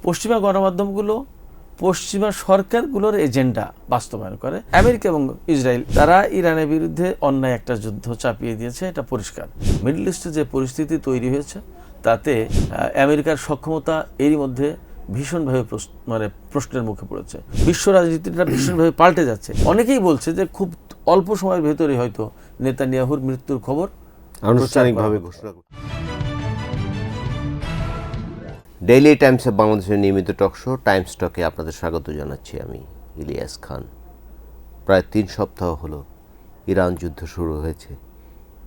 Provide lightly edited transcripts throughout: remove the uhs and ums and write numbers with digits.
পশ্চিমা গণমাধ্যমগুলো পশ্চিমা সরকারগুলোর এজেন্ডা বাস্তবায়ন করে। আমেরিকা এবং ইসরায়েল তারা ইরানের বিরুদ্ধে অন্যায় একটা যুদ্ধ চাপিয়ে দিয়েছে, এটা পরিষ্কার। মিডল ইস্টে যে পরিস্থিতি তৈরি হয়েছে তাতে আমেরিকার সক্ষমতা এরই মধ্যে ভীষণভাবে প্রশ্নের মুখে পড়েছে। বিশ্ব রাজনীতিটা ভীষণভাবে পাল্টে যাচ্ছে। অনেকেই বলছে যে খুব অল্প সময়ের ভেতরে হয়তো নেতানিয়াহুর মৃত্যুর খবর আনুষ্ঠানিকভাবে ঘোষণা করবে। ডেইলি টাইমস অফ বাংলাদেশের নিয়মিত টকশো টাইমস টকে আপনাদের স্বাগত জানাচ্ছি আমি ইলিয়াস খান। প্রায় 3 সপ্তাহ হলো ইরান যুদ্ধ শুরু হয়েছে।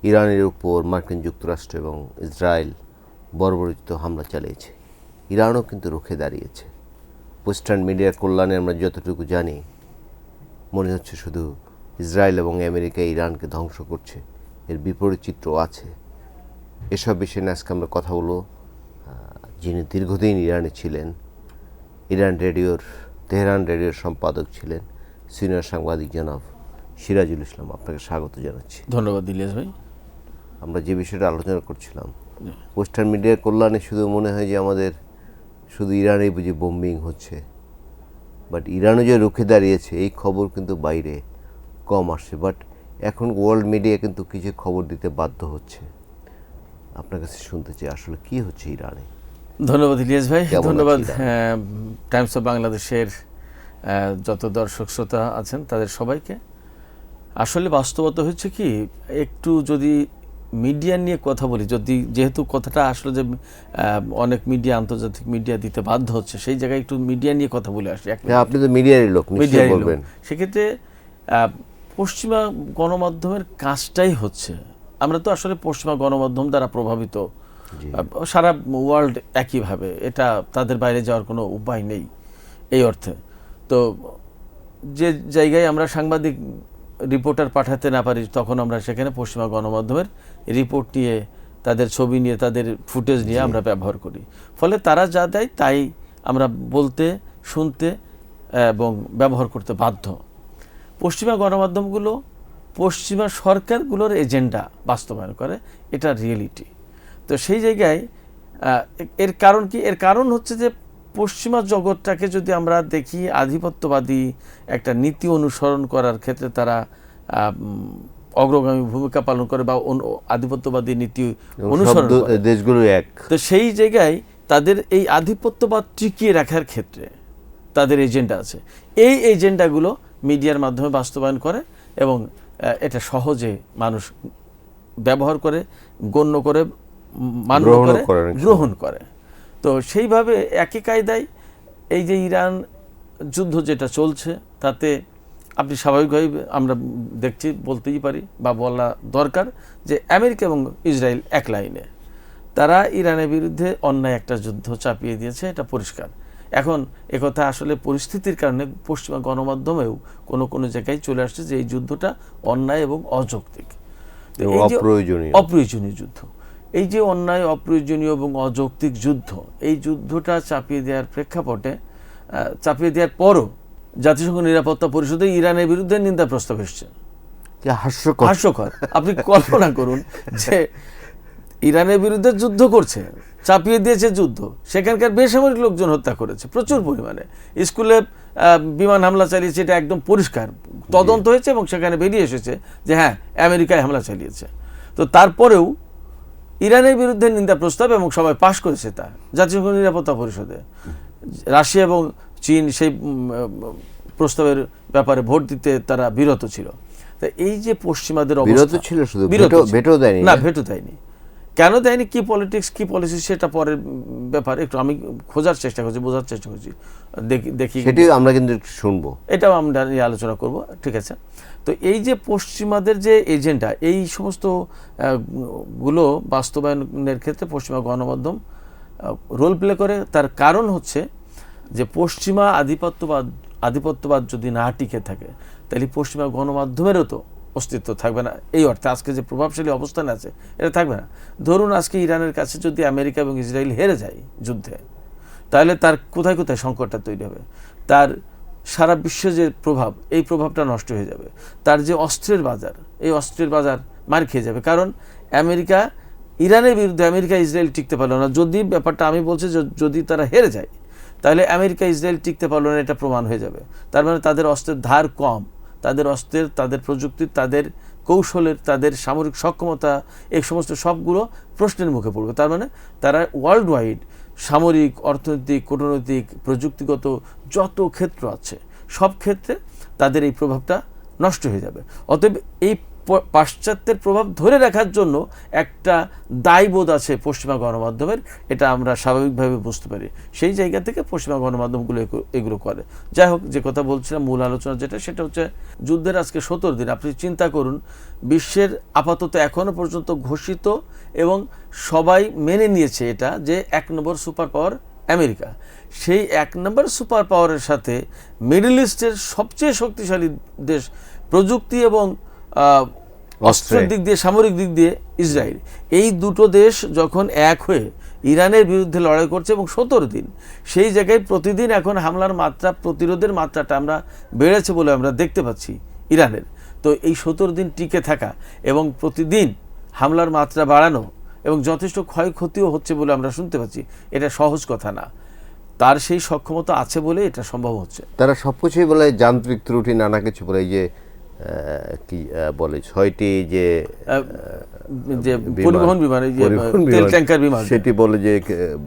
ইরানের উপর মার্কিন যুক্তরাষ্ট্র এবং ইসরায়েল বর্বরোচিত হামলা চালিয়েছে। ইরানও কিন্তু রুখে দাঁড়িয়েছে। ওয়েস্টার্ন মিডিয়ার কল্যাণে আমরা যতটুকু জানি, মনে হচ্ছে শুধু ইসরায়েল এবং আমেরিকা ইরানকে ধ্বংস করছে, এর বিপরীত চিত্র আছে। এসব বিষয়ে নিয়ে আজকে আমরা কথা বলবো যিনি দীর্ঘদিন ইরানে ছিলেন, তেহরান রেডিওর সম্পাদক ছিলেন, সিনিয়র সাংবাদিক জনাব সিরাজুল ইসলাম। আপনাকে স্বাগত জানাচ্ছি। ধন্যবাদ ইলিয়াস ভাই। আমরা যে বিষয়টা আলোচনা করছিলাম, ওয়েস্টার্ন মিডিয়ার কল্যাণে শুধু মনে হয় যে আমাদের শুধু ইরানেই বুঝি বোম্বিং হচ্ছে, বাট ইরানও যে রুখে দাঁড়িয়েছে এই খবর কিন্তু বাইরে কম আসছে। বাট এখন ওয়ার্ল্ড মিডিয়া কিন্তু কিছু খবর দিতে বাধ্য হচ্ছে। আপনার কাছে শুনতে চাই আসলে কি হচ্ছে ইরানে। ধন্যবাদ ইলিয়াস ভাই, ধন্যবাদ টাইমস অফ বাংলাদেশের যত দর্শক শ্রোতা আছেন তাদের সবাইকে। আসলে বাস্তবতা হচ্ছে কি, একটু যদি মিডিয়া নিয়ে কথা বলি, যেহেতু কথাটা আসলে যে অনেক মিডিয়া, আন্তর্জাতিক মিডিয়া দিতে বাধ্য হচ্ছে, সেই জায়গায় একটু মিডিয়া নিয়ে কথা বলে আসি। আপনি তো মিডিয়ারই লোক, নিশ্চয়ই বলবেন। সেক্ষেত্রে পশ্চিমা গণমাধ্যমের কাজটাই হচ্ছে, আমরা তো আসলে পশ্চিমা গণমাধ্যম দ্বারা প্রভাবিত, সারা ওয়ার্ল্ড একইভাবে, এটা তাদের বাইরে যাওয়ার কোনো উপায় নেই এই অর্থে। তো যে জায়গায় আমরা সাংবাদিক রিপোর্টার পাঠাতে না পারি, তখন আমরা সেখানে পশ্চিমা গণমাধ্যমের রিপোর্ট নিয়ে, তাদের ছবি নিয়ে, তাদের ফুটেজ নিয়ে আমরা ব্যবহার করি। ফলে তারা যা দেয় তাই আমরা বলতে, শুনতে এবং ব্যবহার করতে বাধ্য। পশ্চিমা গণমাধ্যমগুলো পশ্চিমা সরকারগুলোর এজেন্ডা বাস্তবায়ন করে, এটা রিয়েলিটি। তো সেই জায়গায় এর কারণ কি? এর কারণ হচ্ছে যে পশ্চিমা জগৎটাকে যদি আমরা দেখি, আধিপত্যবাদী একটা নীতি অনুসরণ করার ক্ষেত্রে তারা অগ্রগামী ভূমিকা পালন করে, বা আধিপত্যবাদী নীতি অনুসরণ করে দেশগুলো এক। তো সেই জায়গায় তাদের এই আধিপত্যবাদ টিকিয়ে রাখার ক্ষেত্রে তাদের এজেন্ডা আছে। এই এজেন্ডাগুলো মিডিয়ার মাধ্যমে বাস্তবায়ন করে এবং এটা সহজে মানুষ ব্যবহার করে, গণ্য করে, মান্য করে, গ্রহণ করে। তো সেইভাবে একই কায়দায় এই যে ইরান যুদ্ধ যেটা চলছে, তাতে আপনি স্বাভাবিকভাবেই আমরা দেখছি, বলতেই পারি বা বলা দরকার যে আমেরিকা এবং ইসরায়েল এক লাইনে, তারা ইরানের বিরুদ্ধে অন্যায় একটা যুদ্ধ চাপিয়ে দিয়েছে, এটা পরিষ্কার। এখন একথা আসলে পরিস্থিতির কারণে পশ্চিমা গণমাধ্যমেও কোনো জায়গায় চলে আসছে যে এই যুদ্ধটা অন্যায় এবং অযৌক্তিক, অপ্রয়োজনীয় যুদ্ধ। এই যে অন্যায়, অপ্রয়োজনীয় এবং অযৌক্তিক যুদ্ধ, এই যুদ্ধটা চাপিয়ে দেওয়ার প্রেক্ষাপটে, চাপিয়ে দেওয়ার পরও জাতিসংঘ নিরাপত্তা পরিষদে ইরানের বিরুদ্ধে নিন্দা প্রস্তাব এসছে। হাস্যকর। আপনি কল্পনা করুন যে ইরানের বিরুদ্ধে যুদ্ধ করছে, চাপিয়ে দিয়েছে যুদ্ধ, সেখানকার বেসামরিক লোকজন হত্যা করেছে প্রচুর পরিমাণে, স্কুলে বিমান হামলা চালিয়েছে, এটা একদম পরিষ্কার তদন্ত হয়েছে এবং সেখানে বেরিয়ে এসেছে যে হ্যাঁ, আমেরিকায় হামলা চালিয়েছে। তো তারপরেও ইরানের বিরুদ্ধে নিন্দা প্রস্তাব এবং সবাই পাশ করেছে তা জাতিসংঘ নিরাপত্তা পরিষদে। রাশিয়া এবং চীন সেই প্রস্তাবের ব্যাপারে ভোট দিতে তারা বিরত ছিল। তা এই যে পশ্চিমাদের অবস্থা, ভেটো দেয়নি। কেন দেয়নি, কি পলিটিক্স, কি পলিসি, সেটা পরের ব্যাপার। একটু আমি খোঁজার চেষ্টা করছি, বোঝার চেষ্টা করছি, দেখি আমরা কিন্তু শুনবো, এটাও আমরা নিয়ে আলোচনা করব, ঠিক আছে। তো এই যে পশ্চিমাদের যে এজেন্ডা, এই সমস্ত গুলো বাস্তবায়নের ক্ষেত্রে পশ্চিমা গণমাধ্যম রোল প্লে করে। তার কারণ হচ্ছে যে পশ্চিমা আধিপত্যবাদ যদি না টিকে থাকে, তাহলে পশ্চিমা গণমাধ্যমেরও তো অস্তিত্ব থাকবে না। এই অর্থে আজকে যে প্রভাবশালী অবস্থান আছে, এটা থাকবে না। ধরুন আজকে ইরানের কাছে যদি আমেরিকা এবং ইসরায়েল হেরে যায় যুদ্ধে, তাহলে তার কোথায় কোথায় সংকটটা তৈরি হবে, তার সারা বিশ্বে যে প্রভাব, এই প্রভাবটা নষ্ট হয়ে যাবে। তার যে অস্ত্রের বাজার, এই অস্ত্রের বাজার মার খেয়ে যাবে। কারণ ইরানের বিরুদ্ধে আমেরিকা ইসরায়েল টিকতে পারলো না। যদি ব্যাপারটা আমি বলছি, যদি তারা হেরে যায়, তাহলে আমেরিকা ইসরায়েল টিকতে পারলো না, এটা প্রমাণ হয়ে যাবে। তার মানে তাদের অস্ত্রের ধার কম, তাদের অস্ত্রের, তাদের প্রযুক্তির, তাদের কৌশলের, তাদের সামরিক সক্ষমতা, এই সমস্ত সবগুলো প্রশ্নের মুখে পড়বে। তার মানে তারা ওয়ার্ল্ড ওয়াইড সামরিক, অর্থনৈতিক, কূটনৈতিক, প্রযুক্তিগত যত ক্ষেত্র আছে সব ক্ষেত্রে তাদের এই প্রভাবটা নষ্ট হয়ে যাবে। অতএব এই পাশ্চাত্যের প্রভাব ধরে রাখার জন্য একটা দায়বোধ আছে পশ্চিমা গণমাধ্যমের, এটা আমরা স্বাভাবিকভাবে বুঝতে পারি। সেই জায়গা থেকে পশ্চিমা গণমাধ্যমগুলো এগুলো করে। যাই হোক, যে কথা বলছিলাম, মূল আলোচনা যেটা, সেটা হচ্ছে যুদ্ধের আজকে 70 দিন। আপনি চিন্তা করুন, বিশ্বের আপাতত এখনো পর্যন্ত ঘোষিত এবং সবাই মেনে নিয়েছে এটা, যে 1 নম্বর সুপার পাওয়ার আমেরিকা। সেই 1 নম্বর সুপার পাওয়ারের সাথে মিডল ইস্টের সবচেয়ে শক্তিশালী দেশ প্রযুক্তি এবং অস্ত্রের দিক দিয়ে, সামরিক দিক দিয়ে ইসরায়েল, এই দুটো দেশ যখন এক হয়ে ইরানের বিরুদ্ধে লড়াই করছে এবং 70 দিন, সেই জায়গায় প্রতিদিন এখন হামলার মাত্রা, প্রতিরোধের মাত্রাটা আমরা বেড়েছে বলে আমরা দেখতে পাচ্ছি ইরানের। তো এই 70 দিন টিকে থাকা এবং প্রতিদিন হামলার মাত্রা বাড়ানো এবং যথেষ্ট ক্ষয়ক্ষতিও হচ্ছে বলে আমরা শুনতে পাচ্ছি, এটা সহজ কথা না। তার সেই সক্ষমতা আছে বলে এটা সম্ভব হচ্ছে। তারা সবকিছুই বলে যান্ত্রিক ত্রুটি, নানা কিছু বলে। এই যে কি বলে 6টি যে পরিবহন বিমান, তেল ট্যাঙ্কার বিমান, সেটি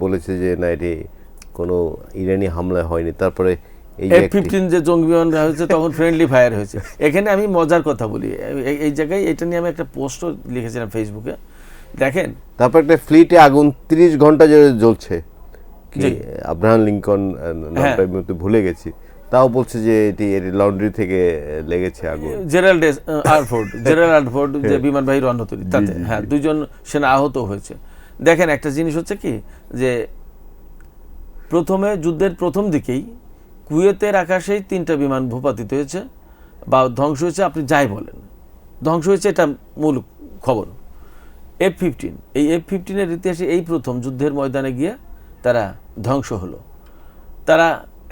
বলেছে যে না, এটি কোনো ইরানি হামলা হয়নি। তারপরে এই F-15 যে জঙ্গি বিমান হয়েছে তখন ফ্রেন্ডলি ফায়ার হয়েছে। এখানে আমি মজার কথা বলি, এই জায়গায় এটা নিয়ে আমি একটা পোস্টও লিখেছিলাম ফেসবুকে। দেখেন, তারপর একটা ফ্লিটে আগুন 30 ঘন্টা ধরে জ্বলছে, কি আব্রাহাম লিঙ্কন নামটা আমি ভুলে গেছি, তাও বলছে যে এটি লন্ড্রি থেকে লেগেছে আগুন। জেরাল্ড আরফোর্ড যে বিমানবাহী রণতরী, তাতে 2 জন সেনা আহত হয়েছে। দেখেন, একটা জিনিস হচ্ছে কি, যে প্রথমে যুদ্ধের প্রথম দিকেই কুয়েতের আকাশেই 3টা বিমান ভূপাতিত হয়েছে বা ধ্বংস হয়েছে, আপনি যাই বলেন, ধ্বংস হয়েছে, এটা মূল খবর। F-15, এই F-15-এর ইতিহাসে এই প্রথম যুদ্ধের ময়দানে গিয়ে তারা ধ্বংস হলো। তারা,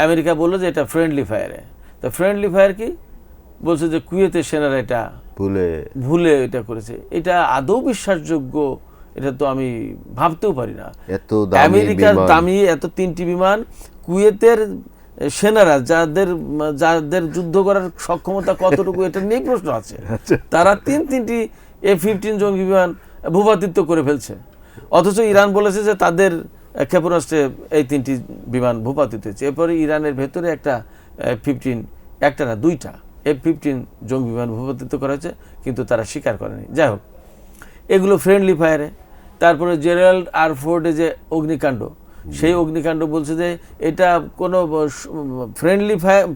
আমেরিকা বললো যে এটা ফ্রেন্ডলি ফায়ারে। তো ফ্রেন্ডলি ফায়ার কি বলছে যে কুয়েতের সেনারা এটা ভুলে এটা করেছে। এটা আদৌ বিশ্বাসযোগ্য? এটা তো আমি ভাবতেও পারি না। আমেরিকার দামি এত 3টি বিমান, কুয়েতের সেনারা যাদের যুদ্ধ করার সক্ষমতা কতটুকু, এটা নিয়ে প্রশ্ন আছে। তারা 3টি F-15 জঙ্গি বিমান ভূপাতিত করে ফেলছে, অথচ ইরান বলেছে যে তাদের ক্ষেপণাস্ত্রে এই 3টি বিমান ভূপাতিত হয়েছে। এরপরে ইরানের ভেতরে একটা F-15, একটা না 2টা F-15 জঙ্গি বিমান ভূপাতিত করা হয়েছে, কিন্তু তারা স্বীকার করেনি। যাই হোক, এগুলো ফ্রেন্ডলি ফায়ারে। তারপরে জেরাল্ড আরফোর্ডে যে অগ্নিকাণ্ড, সেই অগ্নিকাণ্ড বলছে যে এটা কোনো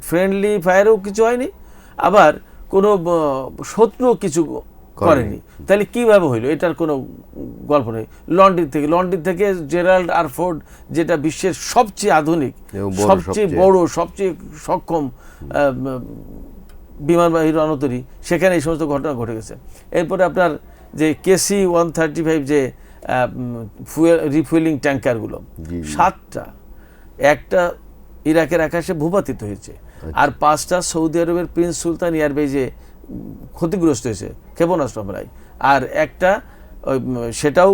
ফ্রেন্ডলি ফায়ারেও কিছু হয়নি, আবার কোনো শত্রুও কিছু করেনি। তাহলে কিভাবে হইলো? এটার কোনো গল্প নেই। লন্ডন থেকে জেরাল্ড আরফোর্ড, যেটা বিশ্বের সবচেয়ে আধুনিক, সবচেয়ে বড়, সবচেয়ে সক্ষম বিমানবাহী রণতরী, সেখানে এই সমস্ত ঘটনা ঘটে গেছে। এরপরে আপনার যে KC-135 যে রিফুয়েলিং ট্যাঙ্কারগুলো, 7টা, একটা ইরাকের আকাশে ভূপাতিত হয়েছে, আর 5টা সৌদি আরবের প্রিন্স সুলতান এয়ারবেজে ক্ষতিগ্রস্ত হয়েছে ক্ষেপণাস্ত্র হামলায়, আর একটা সেটাও,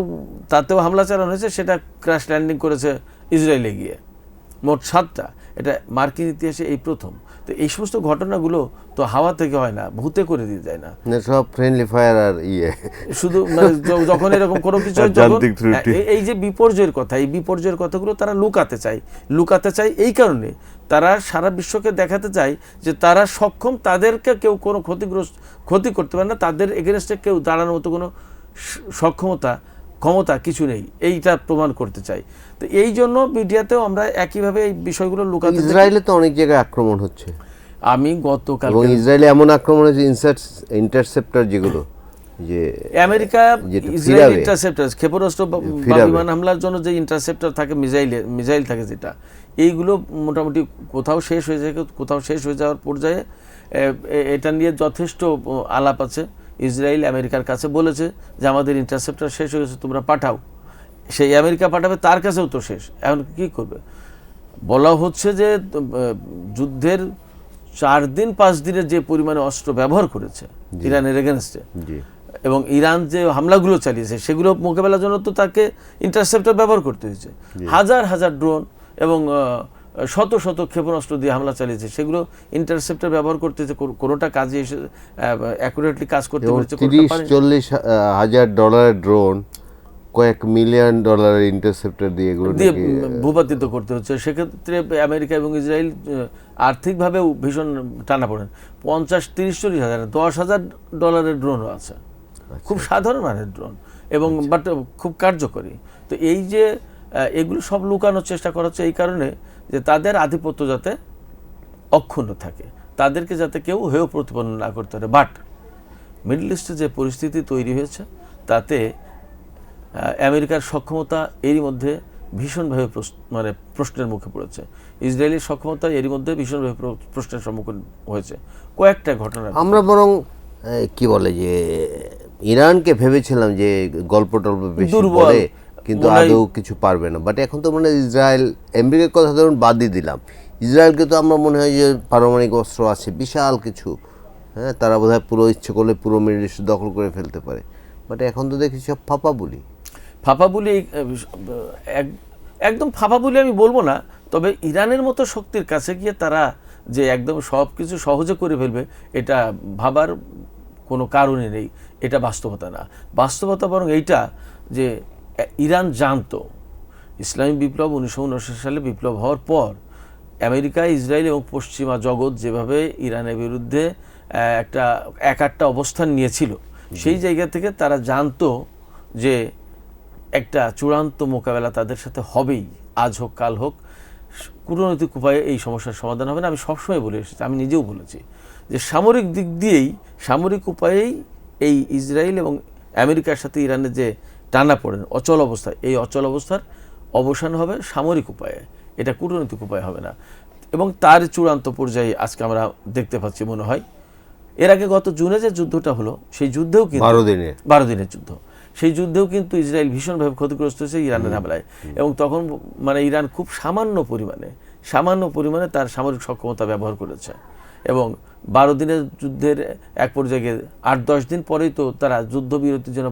তাতেও হামলা চালানো হয়েছে, সেটা ক্র্যাশ ল্যান্ডিং করেছে ইসরায়েলে গিয়ে। মোট 7টা। এটা মার্কিন ইতিহাসে এই প্রথম। তো এই সমস্ত ঘটনাগুলো তো হাওয়া থেকে হয় না, ভূতে করে দিয়ে যায় না, সব ফ্রেন্ডলি ফায়ার। আর শুধু যখন এরকম কোনো কিছু, এই যে বিপর্যয়ের কথা, এই বিপর্যয়ের কথাগুলো তারা লুকাতে চায় এই কারণে, তারা সারা বিশ্বকে দেখাতে চায় যে তারা সক্ষম, তাদেরকে কেউ কোনো ক্ষতি করতে পারে না, তাদের এগেনস্টে কেউ দাঁড়ানোর মতো কোনো ক্ষমতা কিছু নেই, এইটা প্রমাণ করতে চাই। তো এই জন্য মিডিয়াতেও আমরা একইভাবে এই বিষয়গুলো লুকাতে। ইসরায়েলে তো অনেক জায়গায় আক্রমণ হচ্ছে। আমি গতকাল, এবং ইসরায়েলে এমন আক্রমণ হচ্ছে, ইন্টারসেপ্টর যেগুলো, যে আমেরিকা ইসরায়েল ইন্টারসেপ্টর, ক্ষেপণাস্ত্র বা বিমান হামলার জন্য যে ইন্টারসেপ্টর থাকে, মিসাইল থাকে, যেটা এইগুলো মোটামুটি কোথাও শেষ হয়ে যাওয়ার পর্যায়ে। এটা নিয়ে যথেষ্ট আলাপ আছে। ইসরায়েল আমেরিকার কাছে বলেছে যে আমাদের ইন্টারসেপ্টর শেষ হয়ে গেছে, তোমরা পাঠাও। সেই আমেরিকা পাঠাবে, তার কাছেও তো শেষ। এখন কি করবে? বলা হচ্ছে যে যুদ্ধের 4 দিন 5 দিনের যে পরিমাণে অস্ত্র ব্যবহার করেছে ইরানের এগেনস্টে, এবং ইরান যে হামলাগুলো চালিয়েছে, সেগুলো মোকাবেলার জন্য তো তাকে ইন্টারসেপ্টর ব্যবহার করতে হয়েছে। হাজার ড্রোন এবং শত শত ক্ষেপণাস্ত্র দিয়ে হামলা চালিয়েছে, সেগুলো ইন্টারসেপ্টর ব্যবহার করতেছে, কোনোটা কাজে এসে অ্যাকুরেটলি কাজ করতে পেরেছে, 30-40 হাজার ডলারের ড্রোন, কয়েক মিলিয়ন ডলারের ইন্টারসেপ্টর দিয়ে এগুলো দিয়ে ভূপাতিত করতে হচ্ছে। সেক্ষেত্রে আমেরিকা এবং ইসরায়েল আর্থিকভাবেও ভীষণ টানা পড়েন। 50-30-40 হাজার, 10,000 ডলারের ড্রোনও আছে, খুব সাধারণ মানের ড্রোন, এবং বাট খুব কার্যকরী। তো এই যে এগুলো সব লুকানোর চেষ্টা করা হচ্ছে এই কারণে যে তাদের আধিপত্য যাতে অক্ষুণ্ণ থাকে, তাদেরকে যাতে কেউ হেয় প্রতিপন্ন না করতে পারে। বাট মিডল ইস্টে যে পরিস্থিতি তৈরি হয়েছে তাতে আমেরিকার সক্ষমতা এরই মধ্যে ভীষণভাবে মানে প্রশ্নের মুখে পড়েছে। ইসরায়েলের সক্ষমতা এরই মধ্যে ভীষণভাবে প্রশ্নের সম্মুখীন হয়েছে কয়েকটা ঘটনা। আমরা বরং কি বলে যে ইরানকে ভেবেছিলাম যে গল্প টল্প বেশি বলে, কিন্তু আদৌ কিছু পারবে না। বাট এখন তো মনে হয় ইসরায়েল, আমেরিকার কথা ধরুন বাদই দিলাম, ইসরায়েলকে তো আমরা মনে হয় যে পারমাণবিক অস্ত্র আছে বিশাল কিছু, হ্যাঁ, তারা বোধহয় পুরো ইচ্ছে করলে পুরো মিডল ইস্ট দখল করে ফেলতে পারে। বাট এখন তো দেখি সব ফাঁপা বলি। একদম ফাঁপা বলি আমি বলবো না, তবে ইরানের মতো শক্তির কাছে গিয়ে তারা যে একদম সব কিছু সহজে করে ফেলবে এটা ভাবার কোনো কারণই নেই, এটা বাস্তবতা না। বাস্তবতা বরং এইটা যে ইরান জানতো ইসলামী বিপ্লব 1979 সালে বিপ্লব হওয়ার পর আমেরিকা, ইসরায়েল এবং পশ্চিমা জগৎ যেভাবে ইরানের বিরুদ্ধে একটা অবস্থান নিয়েছিল, সেই জায়গা থেকে তারা জানতো যে একটা চূড়ান্ত মোকাবেলা তাদের সাথে হবেই, আজ হোক কাল হোক, কূটনৈতিক উপায়ে এই সমস্যার সমাধান হবে না। আমি সবসময় বলে এসেছি, আমি নিজেও বলেছি যে সামরিক দিক দিয়েই, সামরিক উপায়েই এই ইসরায়েল এবং আমেরিকার সাথে ইরানের যে টানা পড়েন অচল অবস্থা, এই অচল অবস্থার অবসান হবে সামরিক উপায়ে, এটা কূটনৈতিক উপায় হবে না। এবং তার চূড়ান্ত পর্যায়ে আজকে আমরা দেখতে পাচ্ছি মনে হয়। এর আগে গত জুনে যে যুদ্ধটা হলো, সেই যুদ্ধেও কিন্তু 12 দিনের যুদ্ধ, সেই যুদ্ধেও কিন্তু ইসরায়েল ভীষণভাবে ক্ষতিগ্রস্ত হয়েছে ইরানের হামলায়। এবং তখন মানে ইরান খুব সামান্য পরিমাণে তার সামরিক সক্ষমতা ব্যবহার করেছে। এবং 12 দিনের যুদ্ধের এক পর্যায়ে 8-10 দিন পরেই তো তারা যুদ্ধবিরতির জন্য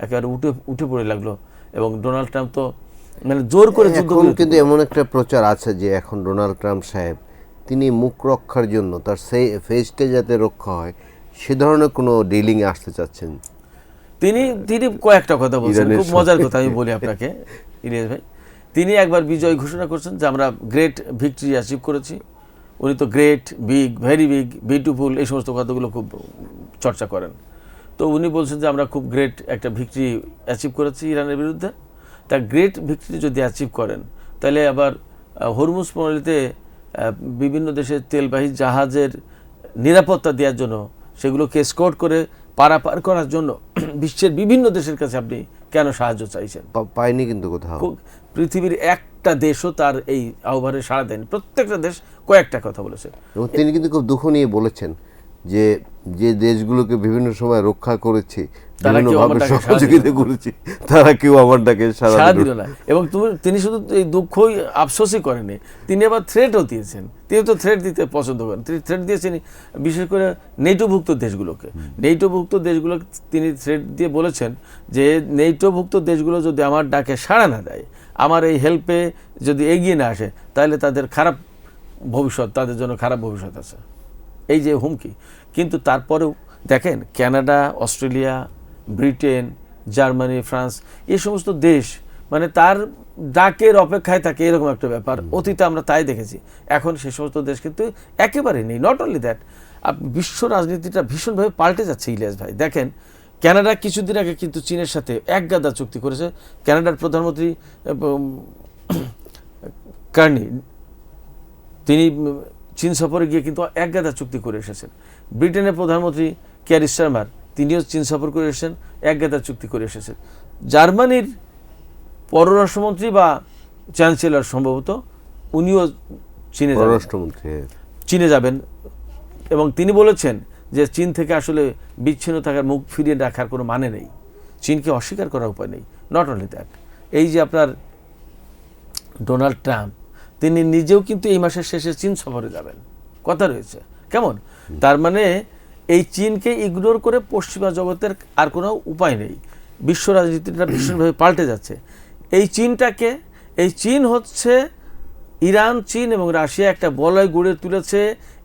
একেবারে উঠে পড়ে লাগলো। এবং ডোনাল্ড ট্রাম্প তো মানে জোর করে যুদ্ধবিরতি। কিন্তু এমন একটা প্রচার আছে যে এখন ডোনাল্ড ট্রাম্প সাহেব তিনি মুখ রক্ষার জন্য, তার সেই ফেসটা যাতে রক্ষা হয়, সে ধরনের কোনো ডিলিংয়ে আসতে চাচ্ছেন। তিনি কয়েকটা কথা বলছেন, খুব মজার কথা আমি বলি আপনাকে ইলিয়াস ভাই। তিনি একবার বিজয় ঘোষণা করছেন যে আমরা গ্রেট ভিক্টরি অ্যাচিভ করেছি। উনি তো great, big, very big, beautiful এই সমস্ত কথাগুলো খুব চর্চা করেন। তো উনি বলছেন যে আমরা খুব গ্রেট একটা ভিক্টরি অ্যাচিভ করেছি ইরানের বিরুদ্ধে। তা গ্রেট ভিক্টরি যদি অ্যাচিভ করেন, তাহলে আবার হরমুজ প্রণালীতে বিভিন্ন দেশের তেলবাহী জাহাজের নিরাপত্তা দেওয়ার জন্য, সেগুলোকে এসকর্ট করে পারাপার করার জন্য বিশ্বের বিভিন্ন দেশের কাছে আপনি কেন সাহায্য চাইছেন? পায়নি কিন্তু কোথাও। পৃথিবীর একটা দেশও তার এই আহ্বানে সাড়া দেয়নি। প্রত্যেকটা দেশ কয়েকটা কথা বলেছে। এবং তিনি কিন্তু খুব দুঃখ নিয়ে বলেছেন যে যে দেশগুলোকে বিভিন্ন সময় রক্ষা করেছে, বিভিন্নভাবে সহযোগিতা করেছে, তারা কেউ আমার ডাকে সাড়া দিল না। এবং তিনি শুধু এই দুঃখই আফসোসই করেনি, তিনি আবার থ্রেটও দিয়েছেন। তিনি তো থ্রেট দিতে পছন্দ করেন। তিনি থ্রেট দিয়েছেন বিশেষ করে নেটোভুক্ত দেশগুলোকে। নেটোভুক্ত দেশগুলোকে তিনি থ্রেট দিয়ে বলেছেন যে নেটোভুক্ত দেশগুলো যদি আমার ডাকে সাড়া না দেয়, আমার এই হেল্পে যদি এগিয়ে না আসে, তাহলে তাদের খারাপ ভবিষ্যৎ, তাদের জন্য খারাপ ভবিষ্যৎ আছে, এই যে হুমকি। কিন্তু তারপরেও দেখেন Canada, Australia, Britain, Germany, France, এই সমস্ত দেশ মানে তার ডাকের অপেক্ষায় থাকে, এরকম একটা ব্যাপার অতীতে আমরা তাই দেখেছি। এখন সে সমস্ত দেশ কিন্তু একেবারেই নেই। নট অনলি দ্যাট, বিশ্ব রাজনীতিটা ভীষণভাবে পাল্টে যাচ্ছে ইলিয়াস ভাই। দেখেন কানাডা কিছুদিন আগে কিন্তু চীনের সাথে একগাদা চুক্তি করেছে। কানাডার প্রধানমন্ত্রী কার্নি, তিনি চীন সফরে গিয়ে কিন্তু একগাদা চুক্তি করে এসেছেন। ব্রিটেনের প্রধানমন্ত্রী কেয়ার স্টারমার, তিনিও চীন সফর করে এসেছেন, একগাদা চুক্তি করে এসেছেন। জার্মানির পররাষ্ট্রমন্ত্রী বা চ্যান্সেলর সম্ভবত, উনিও চীনে যাবেন। এবং তিনি বলেছেন যে চীন থেকে আসলে বিচ্ছিন্ন থাকার, মুখ ফিরিয়ে রাখার কোনো মানে নেই, চীনকে অস্বীকার করার উপায় নেই। নট অনলি দ্যাট, এই যে আপনার ডোনাল্ড ট্রাম্প, তিনি নিজেও কিন্তু এই মাসের শেষে চীন সফরে যাবেন, কথা রয়েছে। কেমন? তার মানে এই চীনকে ইগনোর করে পশ্চিমা জগতের আর কোনো উপায় নেই। বিশ্ব রাজনীতিটা ভীষণভাবে পাল্টে যাচ্ছে। এই চীন হচ্ছে ইরান, চীন এবং রাশিয়া একটা বলয় গড়ে তুলেছে,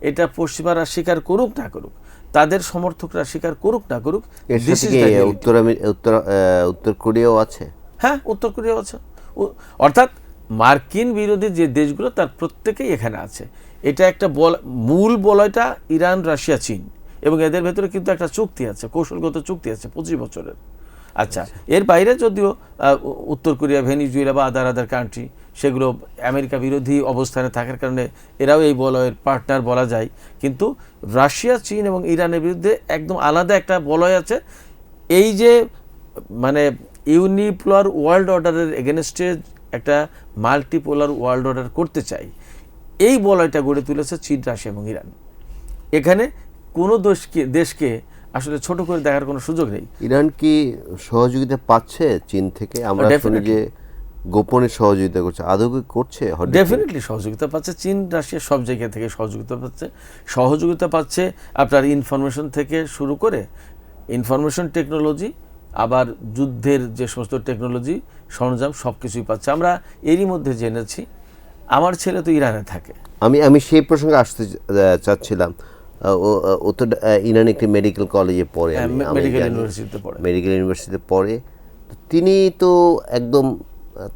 এটা পশ্চিমারা স্বীকার করুক না করুক, তাদের সমর্থকরা স্বীকার করুক না করুক, এর this সাথে is কি the reality. উত্তর কোরিয়াও আছে? হ্যাঁ, উত্তর কোরিয়া আছে। অর্থাৎ মার্কিন বিরোধী যে দেশগুলো তার প্রত্যেকেই এখানে আছে। এটা একটা মূল বলয়টা ইরান, রাশিয়া, চীন, এবং এদের ভেতরে কিন্তু একটা চুক্তি আছে, কৌশলগত চুক্তি আছে 25 বছরের। আচ্ছা, এর বাইরে যদিও উত্তর কোরিয়া, ভেনিজুয়েলা বা আদার কান্ট্রি, সেগুলো আমেরিকা বিরোধী অবস্থানে থাকার কারণে এরাও এই বলয়ের পার্টনার বলা যায়। কিন্তু রাশিয়া, চীন এবং ইরানের বিরুদ্ধে একদম আলাদা একটা বলয় আছে। এই যে মানে ইউনিপোলার ওয়ার্ল্ড অর্ডারের এগেনস্টে একটা মাল্টিপোলার ওয়ার্ল্ড অর্ডার করতে চাই, এই বলয়টা গড়ে তুলেছে চীন, রাশিয়া এবং ইরান। এখানে কোনো দেশকে আসলে ছোট করে দেখার কোনো সুযোগ নেই। ইরান কি সহযোগিতা পাচ্ছে চীন থেকে? আমরা শুনি যে গোপনে সহযোগিতা করছে, আদৌ কি করছে? ডেফিনেটলি সহযোগিতা পাচ্ছে। চীন, রাশিয়া সব জায়গা থেকে সহযোগিতা পাচ্ছে আপনার ইনফরমেশন থেকে শুরু করে ইনফরমেশন টেকনোলজি, আবার যুদ্ধের যে সমস্ত টেকনোলজি সরঞ্জাম সব কিছুই পাচ্ছে। আমরা এরই মধ্যে জেনেছি, আমার ছেলে তো ইরানে থাকে। আমি সেই প্রসঙ্গে আসতে চাচ্ছিলাম। ও তো ইরান একটি মেডিকেল কলেজে পড়ে, মেডিকেল ইউনিভার্সিটিতে পড়ে। তিনি তো একদম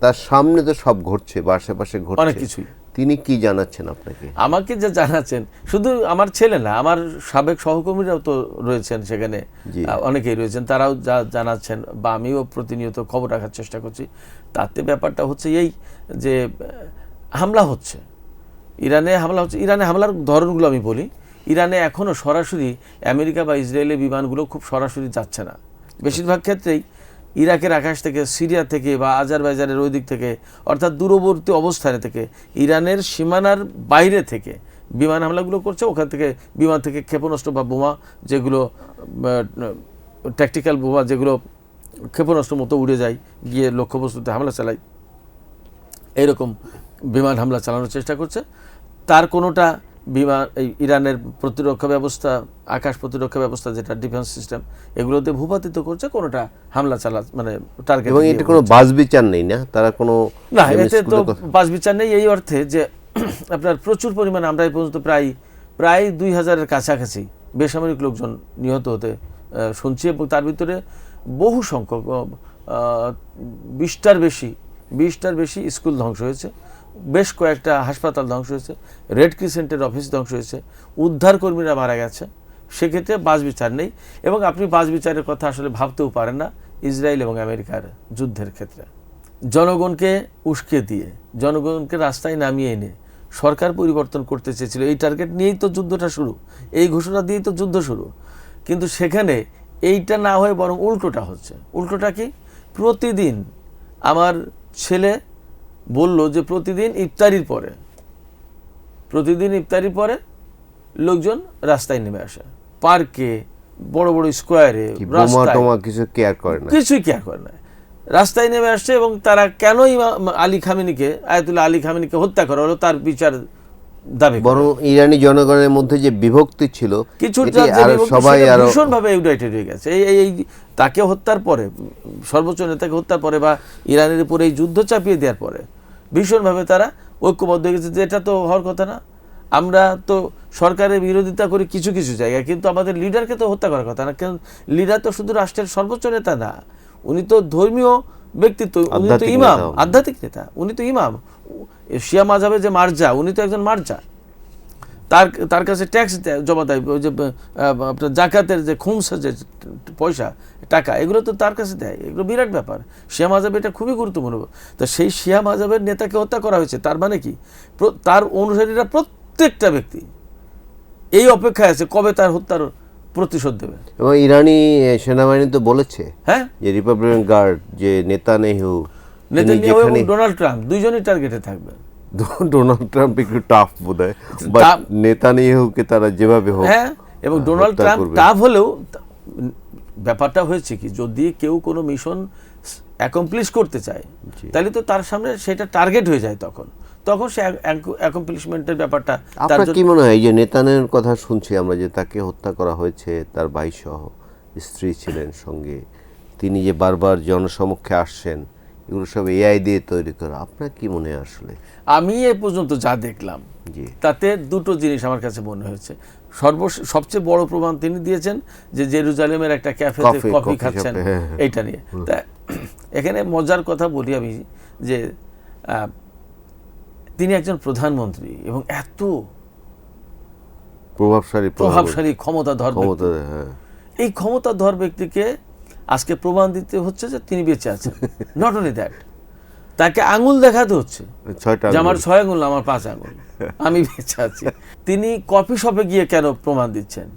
তার সামনে তো সব ঘটছে বা আশেপাশে ঘটছে অনেক কিছুই। তিনি কি জানাচ্ছেন আপনাকে? আমাকে যা জানাচ্ছেন, শুধু আমার ছেলে না, আমার সাবেক সহকর্মীরাও তো রয়েছেন সেখানে, অনেকেই রয়েছেন, তারাও যা জানাচ্ছেন বা আমিও প্রতিনিয়ত খবর রাখার চেষ্টা করছি। তাতে ব্যাপারটা হচ্ছে এই যে হামলা হচ্ছে, ইরানে হামলার ধরনগুলো আমি বলি। ইরানে এখনও সরাসরি আমেরিকা বা ইসরায়েলের বিমানগুলো খুব সরাসরি যাচ্ছে না। বেশিরভাগ ক্ষেত্রেই ইরাকের আকাশ থেকে, সিরিয়া থেকে বা আজারবাইজানের ওই দিক থেকে, অর্থাৎ দূরবর্তী অবস্থানে থেকে, ইরানের সীমানার বাইরে থেকে বিমান হামলাগুলো করছে। ওখান থেকে বিমান থেকে ক্ষেপণাস্ত্র বা বোমা, যেগুলো ট্যাকটিক্যাল বোমা, যেগুলো ক্ষেপণাস্ত্র মতো উড়ে যায়, গিয়ে লক্ষ্যবস্তুতে হামলা চালায়, এরকম বিমান হামলা চালানোর চেষ্টা করছে। তার কোনোটা বিমান, ইরানের প্রতিরক্ষা ব্যবস্থা, আকাশ প্রতিরক্ষা ব্যবস্থা যেটা ডিফেন্স সিস্টেম, এগুলোতে ভূপাতিত করছে, কোনোটা হামলা মানে টার্গেট। এবং এটা কোনো বাছবিচার নেই না, তারা কোনো না, এতে তো বাছবিচার নেই এই অর্থে যে আপনার প্রচুর পরিমাণে, আমরা এই পর্যন্ত প্রায় 2000-এর কাছাকাছি বেসামরিক লোকজন নিহত হতে শুনছি, এবং তার ভিতরে বহু সংখ্যক 20টার বেশি স্কুল ধ্বংস হয়েছে, বেশ কয়েকটা হাসপাতাল ধ্বংস হয়েছে, রেড ক্রিসেন্টের অফিস ধ্বংস হয়েছে, উদ্ধার কর্মীরা মারা গেছে। সেক্ষেত্রে বাছবিচার নেই, এবং আপনি বাছবিচারের কথা আসলে ভাবতেও পারেন না ইসরায়েল এবং আমেরিকার যুদ্ধের ক্ষেত্রে। জনগণকে উস্কে দিয়ে, জনগণকে রাস্তায় নামিয়ে এনে সরকার পরিবর্তন করতে চেয়েছিল। এই টার্গেট নিয়েই তো যুদ্ধটা শুরু, এই ঘোষণা দিয়েই তো যুদ্ধ শুরু। কিন্তু সেখানে এইটা না হয়ে বরং উল্টোটা হচ্ছে। উল্টোটা কি? প্রতিদিন আমার ছেলে বলল যে প্রতিদিন ইফতারির পরে লোকজন রাস্তায় নেমে আসে, পার্কে, বড় বড় স্কোয়ারে, কিছুই কেয়ার করে না, রাস্তায় নেমে আসছে। এবং তারা কেন আয়াতুল্লাহ আলী খামেনিকে হত্যা করা হলো তার বিচার দাবি। বরং ইরানি জনগণের মধ্যে যে বিভক্তি ছিল, সবাই ভীষণভাবে ইউনাইটেড হয়ে গেছে। এই তাকে হত্যার পরে, সর্বোচ্চ নেতাকে হত্যার পরে বা ইরানের উপরে এই যুদ্ধ চাপিয়ে দেওয়ার পরে ভীষণভাবে তারা ঐক্যবদ্ধ হয়ে গেছে যে এটা তো হওয়ার কথা না। আমরা তো সরকারের বিরোধিতা করি কিছু কিছু জায়গায়, কিন্তু আমাদের লিডারকে তো হত্যা করার কথা না। কারণ লিডার তো শুধু রাষ্ট্রের সর্বোচ্চ নেতা না, উনি তো ধর্মীয় ব্যক্তিত্ব, উনি তো ইমাম, আধ্যাত্মিক নেতা, উনি তো ইমাম। শিয়া মাযহাবে যে মার্জা, উনি তো একজন মার্জা। তার কাছে ট্যাক্স জমা দেয়, ওই যে আপনার জাকাতের যে খুমসের যে পয়সা, টাকা, এগুলো তো তার কাছে দেয়। এগুলো বিরাট ব্যাপার। শিয়া মাযহাবে এটা খুবই গুরুত্বপূর্ণ। তো সেই শিয়া মাযহাবের নেতাকে হত্যা করা হয়েছে, তার মানে কি? তার অনুসারীরা প্রত্যেকটা ব্যক্তি এই অপেক্ষায় আছে কবে তার হত্যার প্রতিশোধ দেবে। এবং ইরানি সেনাবাহিনী তো বলেছে, হ্যাঁ, যে রিপাবলিকান গার্ড, যে নেতানিয়াহু এবং ডোনাল্ড ট্রাম্প দুইজনই টার্গেটে থাকবে। ডোনাল্ড ট্রাম্প একটু টাফ বোধহয়, বাট নেতানিয়াহুকে তারা যেভাবে হোক, হ্যাঁ, এবং ডোনাল্ড ট্রাম্প টাফ হলেও ব্যাপারটা হয়েছে কি, যদি কেউ কোনো মিশন অ্যাকমপ্লিশ করতে চায় তাহলে তো তার সামনে সেটা টার্গেট হয়ে যায়, তখন সে অ্যাকমপ্লিশমেন্টের ব্যাপারটা। আপনার কি মনে হয়, যে নেতানিয়াহুর কথা শুনছি আমরা, যে তাকে হত্যা করা হয়েছে, তার ভাই সহ, স্ত্রী ছিলেন সঙ্গে, তিনি যে বারবার জনসমক্ষে আসছেন, এগুলো সব এআই দিয়ে তৈরি করা। আপনার কি মনে হয় আসলে? আমি এ পর্যন্ত যা দেখলাম জি, তাতে দুটো জিনিস আমার কাছে মনে হয়েছে। সবচেয়ে বড় প্রমাণ তিনি দিয়েছেন যে জেরুজালেমের একটা ক্যাফেতে কফি খাচ্ছেন, এইটা নিয়ে। তা এখানে মজার কথা বলি আমি যে তিনি একজন প্রধানমন্ত্রী এবং এত প্রভাবশালী ক্ষমতাধর ব্যক্তি। এই ক্ষমতাধর ব্যক্তিকে আজকে প্রমাণ দিতে হচ্ছে যে তিনি বেঁচে আছেন। নট অনলি দ্যাট, তাকে আঙুল দেখাতে হচ্ছে যে আমার 6 আঙুল না, আমার 5 আঙুল, আমি বেঁচে আছি। তিনি কফি শপে গিয়ে কেন প্রমাণ দিচ্ছেন?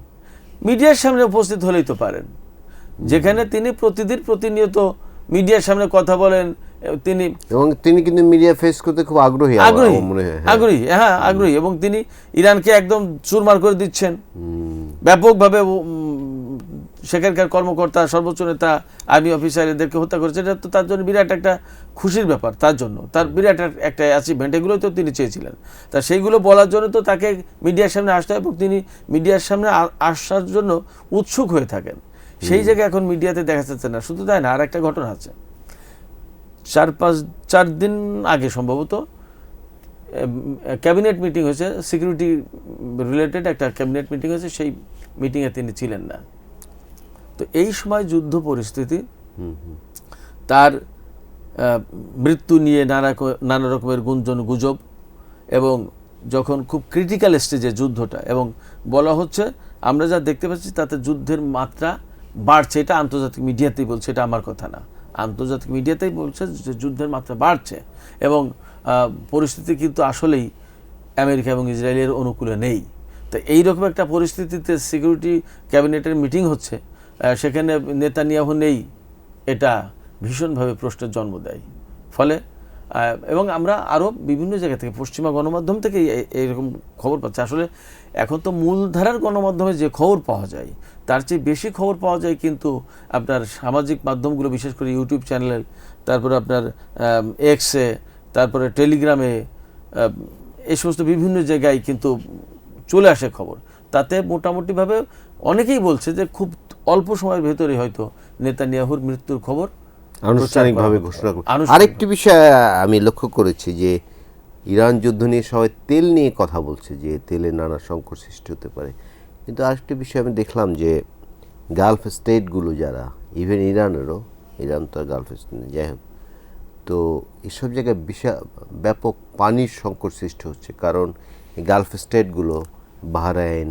মিডিয়ার সামনে উপস্থিত হলেই তো পারেন, যেখানে তিনি প্রতিনিয়ত মিডিয়ার সামনে কথা বলেন। তিনি কিন্তু মিডিয়া ফেস করতে খুব আগ্রহী, হ্যাঁ আগ্রহী, এবং তিনি ইরানকে একদম চুরমার করে দিচ্ছেন ব্যাপকভাবে। সেখানকার কর্মকর্তা, সর্বোচ্চ নেতা, আর্মি অফিসার এদেরকে হত্যা করেছে। এটা তো তার জন্য বিরাট একটা খুশির ব্যাপার, তার জন্য তার বিরাট একটা অ্যাচিভমেন্ট। এগুলোই তো তিনি চেয়েছিলেন। তা সেইগুলো বলার জন্য তো তাকে মিডিয়ার সামনে আসতে হয়, এবং তিনি মিডিয়ার সামনে আসার জন্য উৎসুক হয়ে থাকেন। সেই জায়গায় এখন মিডিয়াতে দেখা যাচ্ছে না। শুধু তাই না, আর একটা ঘটনা আছে। 4 দিন আগে সম্ভবত ক্যাবিনেট মিটিং হয়েছে, সিকিউরিটি রিলেটেড একটা ক্যাবিনেট মিটিং হয়েছে, সেই মিটিংয়ে তিনি ছিলেন না। তো এই সময় যুদ্ধ পরিস্থিতি, তার মৃত্যু নিয়ে নানা রকমের গুজব, এবং যখন খুব ক্রিটিক্যাল স্টেজে যুদ্ধটা, এবং বলা হচ্ছে আমরা যা দেখতে পাচ্ছি তাতে যুদ্ধের মাত্রা বাড়ছে। এটা আন্তর্জাতিক মিডিয়াতেই বলছে, এটা আমার কথা না, আন্তর্জাতিক মিডিয়াতেই বলছে যে যুদ্ধের মাত্রা বাড়ছে, এবং পরিস্থিতি কিন্তু আসলেই আমেরিকা এবং ইসরায়েলের অনুকূলে নেই। তো এইরকম একটা পরিস্থিতিতে সিকিউরিটি ক্যাবিনেটের মিটিং হচ্ছে, সেখানে নেতানিয়াহু নেই, এটা ভীষণভাবে প্রশ্নের জন্ম দেয়। ফলে এবং আমরা আরও বিভিন্ন জায়গা থেকে, পশ্চিমা গণমাধ্যম থেকে এইরকম খবর পাচ্ছি। আসলে এখন তো মূলধারার গণমাধ্যমে যে খবর পাওয়া যায় তার চেয়ে বেশি খবর পাওয়া যায় কিন্তু আপনার সামাজিক মাধ্যমগুলো, বিশেষ করে ইউটিউব চ্যানেলে, তারপরে আপনার এক্সে, তারপরে টেলিগ্রামে, এই সমস্ত বিভিন্ন জায়গায় কিন্তু চলে আসে খবর। তাতে মোটামুটিভাবে অনেকেই বলছে যে খুব অল্প সময়ের ভেতরে হয়তো নেতানিয়াহুর মৃত্যুর খবর আনুষ্ঠানিকভাবে ঘোষণা করবে। আরেকটি বিষয় আমি লক্ষ্য করেছি যে ইরান যুদ্ধ নিয়ে সবাই তেল নিয়ে কথা বলছে, যে তেলের নানা সংকট সৃষ্টি হতে পারে। কিন্তু আরেকটি বিষয় আমি দেখলাম যে গালফ স্টেটগুলো যারা, ইভেন ইরানেরও, ইরান তো গালফ স্টেট, যাই হোক, তো এসব জায়গায় ব্যাপক পানির সংকট সৃষ্টি হচ্ছে। কারণ গালফ স্টেটগুলো, বাহরাইন,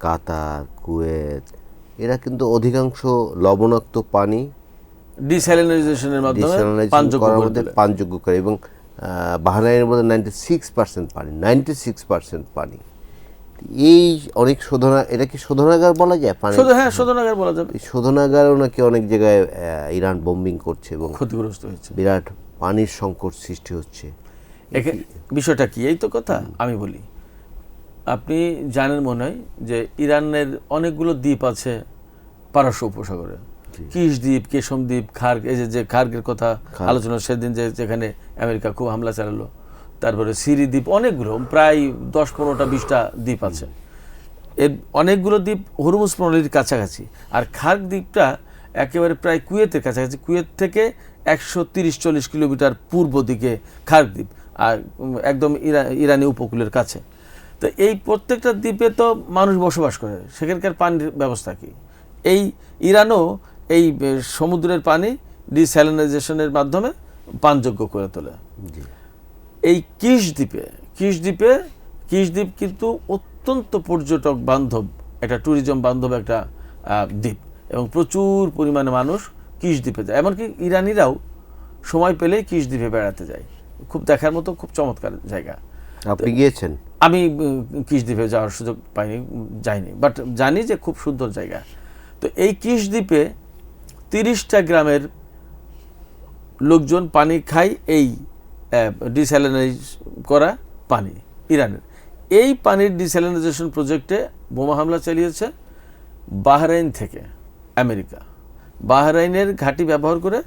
কাতার, কুয়েত, এরা কিন্তু অধিকাংশ লবণাক্ত পানি ডিস্যালিনাইজেশনের মাধ্যমে পানযোগ্য করে, এবং বাহরাইনের মধ্যে 96% পানি, 96% পানি। এই অনেক এটা কি শোধনাগার বলা যায়? হ্যাঁ, শোধনাগার বলা যাবে। শোধনাগারও নাকি অনেক জায়গায় ইরান বোম্বিং করছে এবং ক্ষতিগ্রস্ত হচ্ছে, বিরাট পানির সংকট সৃষ্টি হচ্ছে। বিষয়টা কি? এই তো কথা আমি বলি। আপনি জানেন মনে হয় যে ইরানের অনেকগুলো দ্বীপ আছে পারস্য উপসাগরে, কিস দ্বীপ, কেশম দ্বীপ, খার্গ, এই যে খার্গের কথা আলোচনা সেদিন, যেখানে আমেরিকা খুব হামলা চালালো, তারপরে সিরি দ্বীপ, অনেকগুলো, প্রায় 10-15টা 20টা দ্বীপ আছে। এর অনেকগুলো দ্বীপ হরমুজ প্রণালীর কাছাকাছি, আর খার্গ দ্বীপটা একেবারে প্রায় কুয়েতের কাছাকাছি। কুয়েত থেকে 130-40 কিলোমিটার পূর্ব দিকে খার্গ দ্বীপ, আর একদম ইরানি উপকূলের কাছে। তো এই প্রত্যেকটা দ্বীপে তো মানুষ বসবাস করে, সেখানকার পানির ব্যবস্থা কি? এই ইরানও এই সমুদ্রের পানি ডিস্যালিনাইজেশনের মাধ্যমে পানযোগ্য করে তোলে। এই কিস দ্বীপ কিন্তু অত্যন্ত পর্যটক বান্ধব, একটা ট্যুরিজম বান্ধব একটা দ্বীপ, এবং প্রচুর পরিমাণে মানুষ কিস দ্বীপে যায়। এমনকি ইরানিরাও সময় পেলেই কিস দ্বীপে বেড়াতে যায়। খুব দেখার মতো, খুব চমৎকার জায়গা। আপনি গিয়েছেন? আমি কিস দ্বীপে যাওয়ার সুযোগ পাইনি, যাইনি, বাট জানি যে খুব সুন্দর জায়গা। তো এই কিস দ্বীপে 30টা গ্রামের লোকজন পানি খায় এই ডিস্যালিনাইজ করা পানি ইরানের। এই পানির ডিস্যালিনাইজেশন প্রজেক্টে বোমা হামলা চালিয়েছে বাহরাইন থেকে আমেরিকা। বাহরাইনের ঘাঁটি ব্যবহার করে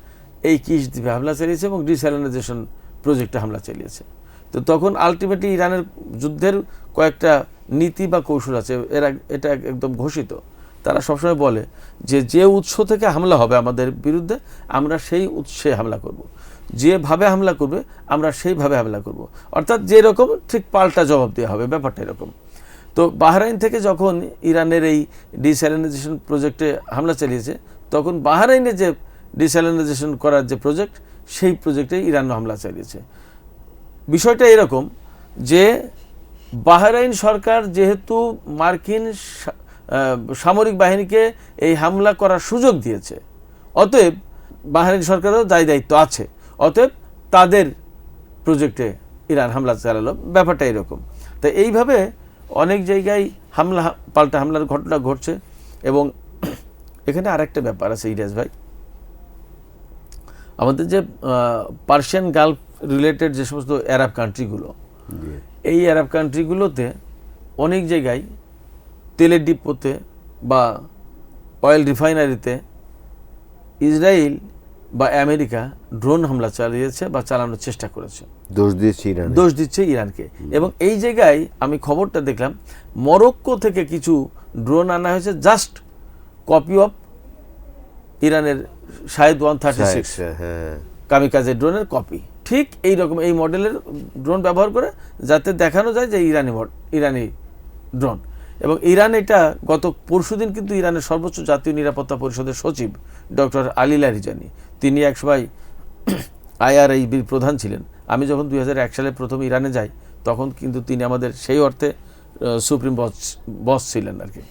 এই কিস দ্বীপে হামলা চালিয়েছে এবং ডিস্যালিনাইজেশন প্রজেক্টে হামলা চালিয়েছে। তো তখন আলটিমেটলি ইরানের যুদ্ধের কয়েকটা নীতি বা কৌশল আছে, এটা একদম ঘোষিত। তারা সবসময় বলে যে উৎস থেকে হামলা হবে আমাদের বিরুদ্ধে, আমরা সেই উৎসে হামলা করব। যেভাবে হামলা করবে আমরা সেইভাবে হামলা করব, অর্থাৎ যেরকম ঠিক পাল্টা জবাব দেওয়া হবে, ব্যাপারটা এরকম। তো বাহরাইন থেকে যখন ইরানের এই ডিস্যালিনাইজেশন প্রজেক্টে হামলা চালিয়েছে, তখন বাহরাইনে যে ডিস্যালিনাইজেশন করার যে প্রজেক্ট, সেই প্রজেক্টে ইরান হামলা চালিয়েছে। বিষয়টা এরকম যে বাহরাইন সরকার যেহেতু মার্কিন সামরিক বাহিনীকে এই হামলা করার সুযোগ দিয়েছে, অতএব বাহরাইন সরকারও দায় দায়িত্ব আছে, অতএব তাদের প্রজেক্টে ইরান হামলা চালালো, ব্যাপারটা এরকম। তো এইভাবে অনেক জায়গায় পাল্টা হামলার ঘটনা ঘটছে। এবং এখানে আরেকটা ব্যাপার আছে ইলিয়াস ভাই, আমাদের যে পার্সিয়ান গালফ রিলেটেড যে সমস্ত আরব কান্ট্রিগুলো, এই আরব কান্ট্রিগুলোতে অনেক জায়গায় তেলের ডিপোতে বা অয়েল রিফাইনারিতে ইসরায়েল বা আমেরিকা ড্রোন হামলা চালিয়েছে বা চালানোর চেষ্টা করেছে, দোষ দিচ্ছে ইরানকে। এবং এই জায়গায় আমি খবরটা দেখলাম, মরক্কো থেকে কিছু ড্রোন আনা হয়েছে, জাস্ট কপি অফ ইরানের শাহেদ 136 কামিকাজে ড্রোনের কপি, ঠিক এই রকম এই মডেলের ড্রোন ব্যবহার করে, যাতে দেখানো যায় যে ইরানি ড্রোন। এবং ইরান এটা গত পরশুদিন কিন্তু ইরানের সর্বোচ্চ জাতীয় নিরাপত্তা পরিষদের সচিব ডক্টর আলী লারিজানি, তিনি একসময় IRIB প্রধান ছিলেন। আমি যখন 2001 সালে প্রথম ইরানে যাই, তখন কিন্তু তিনি আমাদের সেই অর্থে সুপ্রিম বস ছিলেন আর কি।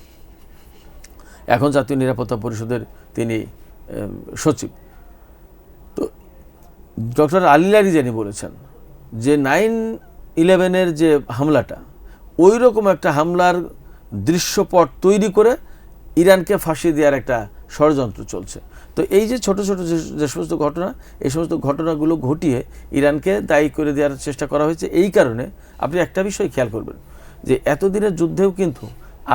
এখন জাতীয় নিরাপত্তা পরিষদের তিনি সচিব। তো ডক্টর আলী লারিজানি বলেছেন যে 9/11-এর যে হামলাটা, ওই রকম একটা হামলার দৃশ্যপট তৈরি করে ইরানকে ফাঁসিয়ে দেওয়ার একটা ষড়যন্ত্র চলছে। তো এই যে ছোট ছোট যে সমস্ত ঘটনা, এই সমস্ত ঘটনাগুলো ঘটিয়ে ইরানকে দায়ী করে দেওয়ার চেষ্টা করা হয়েছে। এই কারণে আপনি একটা বিষয় খেয়াল করবেন যে এতদিনের যুদ্ধেও কিন্তু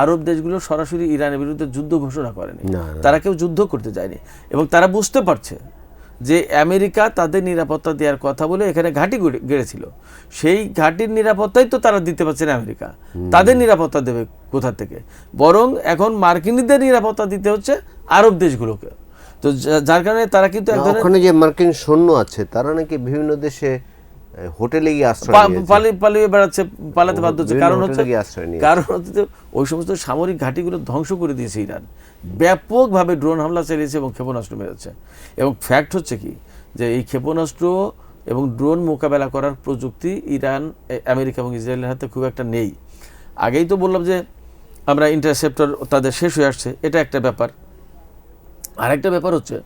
আরব দেশগুলো সরাসরি ইরানের বিরুদ্ধে যুদ্ধ ঘোষণা করেনি, তারা কেউ যুদ্ধ করতে যায়নি। এবং তারা বুঝতে পারছে যে আমেরিকা তাদের নিরাপত্তা দেওয়ার কথা বলে এখানে ঘাঁটি গেড়েছিল, সেই ঘাঁটির নিরাপত্তাই তো তারা দিতে পারছে না আমেরিকা, তাদের নিরাপত্তা দেবে কোথা থেকে? বরং এখন মার্কিনীদের নিরাপত্তা দিতে হচ্ছে আরব দেশগুলোকে। তো যার কারণে তারা কিন্তু ওখানে যে মার্কিন সৈন্য আছে, তারা নাকি বিভিন্ন দেশে হোটেলে গিয়ে আশ্রয় পালিয়ে বেড়াচ্ছে, পালাতে বাধ্য হচ্ছে। কারণ হচ্ছে ওই সমস্ত সামরিক ঘাঁটিগুলো ধ্বংস করে দিয়েছে ইরান, ব্যাপকভাবে ড্রোন হামলা চালিয়েছে এবং ক্ষেপণাস্ত্র মেরেছে। এবং ফ্যাক্ট হচ্ছে কি, যে এই ক্ষেপণাস্ত্র এবং ড্রোন মোকাবেলা করার প্রযুক্তি ইরান, আমেরিকা এবং ইসরায়েলের হাতে খুব একটা নেই। আগেই তো বললাম যে আমরা ইন্টারসেপ্টর তাদের শেষ হয়ে আসছে, এটা একটা ব্যাপার। আরেকটা ব্যাপার হচ্ছে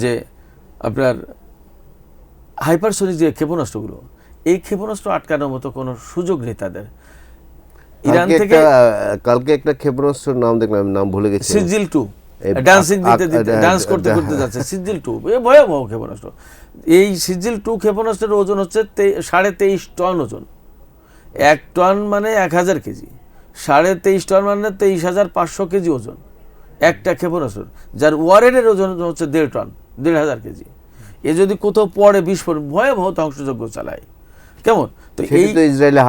যে আপনার হাইপারসোনিক যে ক্ষেপণাস্ত্রগুলো, এই ক্ষেপণাস্ত্র আটকানোর মতো কোনো সুযোগ নেই তাদের। ইরান থেকে কালকে একটা ক্ষেপণাস্ত্রের নাম দেখলাম, নাম ভুলে গেছি, সিজিল 2 ডান্স করতে করতে যাচ্ছে, সিজিল 2 ভয়াবহ ক্ষেপণাস্ত্র। এই সিজিল 2 ক্ষেপণাস্ত্রের ওজন হচ্ছে 23.5 টন ওজন। 1 টন মানে 1000 কেজি, 23.5 টন মানে 23,500 কেজি ওজন একটা ক্ষেপণাস্ত্র, যার ওয়ারেডের ওজন হচ্ছে 1.5 টন, 1,500 কেজি। এ যদি কোথাও পড়ে, বিস্ফোরণ, ভয়াবহ ধ্বংসযজ্ঞ চালায়। কেমন? তো ইসরায়েলে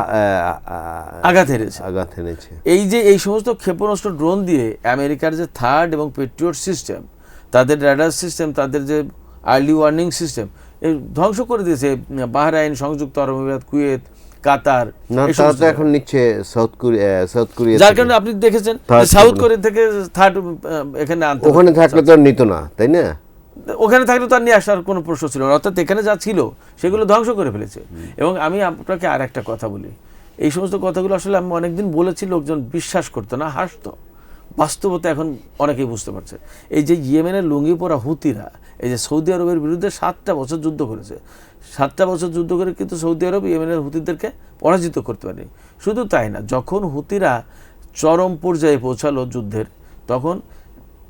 আঘাত হেরেছে। এই যে এই সমস্ত ক্ষেপণাস্ত্র ড্রোন দিয়ে আমেরিকার যে থার্ড এবং পেট্রিয়ট সিস্টেম, তাদের রাডার সিস্টেম, তাদের যে আর্লি ওয়ার্নিং সিস্টেম, ধ্বংস করে দিয়েছে বাহরাইন, সংযুক্ত আরব আমিরাত, কুয়েত, কাতার। এখন নিচ্ছে সাউথ কোরিয়া, যার কারণে আপনি দেখেছেন সাউথ কোরিয়া থেকে থার্ড এখানে আনতে, ওখানে থাকলে তো নিত না, তাই না? ওখানে থাকলে তার নিয়ে আসার কোনো প্রশ্ন ছিল না। অর্থাৎ এখানে যা ছিল সেগুলো ধ্বংস করে ফেলেছে। এবং আমি আপনাকে আর একটা কথা বলি, এই সমস্ত কথাগুলো আসলে আমি অনেকদিন বলেছি, লোকজন বিশ্বাস করতো না, হাসতো। বাস্তবতা এখন অনেকেই বুঝতে পারছে। এই যে ইয়েমেনের লুঙ্গি পরা হুতিরা, এই যে সৌদি আরবের বিরুদ্ধে 7টা বছর যুদ্ধ করেছে, 7টা বছর যুদ্ধ করে কিন্তু সৌদি আরব ইয়েমেনের হুতিদেরকে পরাজিত করতে পারেনি। শুধু তাই না, যখন হুতিরা চরম পর্যায়ে পৌঁছালো যুদ্ধের, তখন